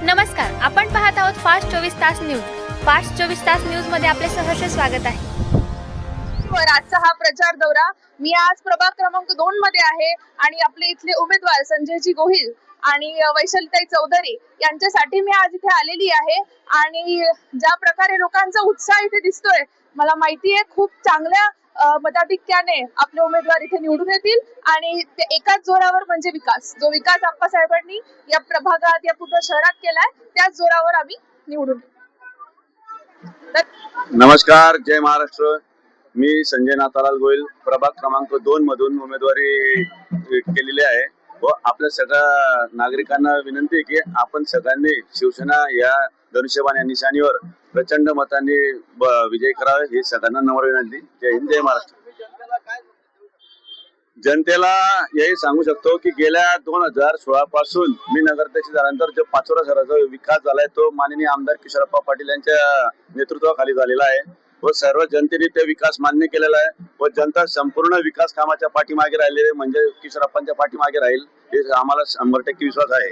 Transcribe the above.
नमस्कार, आपण पाहत आहोत फास्ट 24 तास न्यूज. फास्ट 24 तास न्यूज मध्ये आपले सहर्ष स्वागत आहे. आजचा हा प्रचार दौरा मी आज प्रभाग क्रमांक 2 मध्ये आहे आणि आपले इथले उमेदवार संजयजी गोहिल आणि वैशालीताई चौधरी यांच्यासाठी मी आज इथे आलेली आहे. आणि ज्या प्रकारे लोकांचा उत्साह इथे दिसतोय, मला माहिती आहे खूप चांगल्या मताधिक्याने आपले उमेदवार इथे निवडून येतील आणि ते एकाच जोरावर म्हणजे विकास, जो विकास आप्पासाहेबांनी या प्रभागात या पूर्ण शहरात केलाय, त्याच जोरावर आम्ही निवडून. नमस्कार, जय महाराष्ट्र. मी संजय नाथालाल गोयल प्रभाग क्रमांक 2 मधून उमेदवारी केलेली आहे व आपल्या सगळ्या नागरिकांना विनंती आहे की आपण सगळ्यांनी शिवसेना या धनुष्यबाण या निशाणीवर प्रचंड मतांनी विजय करावे, ही सगळ्यांना नम्र विनंती. जय हिंद, जय महाराष्ट्र. जनतेला यही सांगू शकतो की गेल्या 2016 पासून मी नगराध्यक्ष झाल्यानंतर जो पाचोरा शहराचा विकास झालाय तो माननीय आमदार किशोरप्पा पाटील यांच्या नेतृत्वाखाली झालेला आहे व सर्व जनतेने ते विकास मान्य केलेला आहे व जनता संपूर्ण विकास कामाच्या पाठीमागे राहिलेले म्हणजे किशोरप्पांच्या पाठीमागे राहील, हे आम्हाला 100% विश्वास आहे.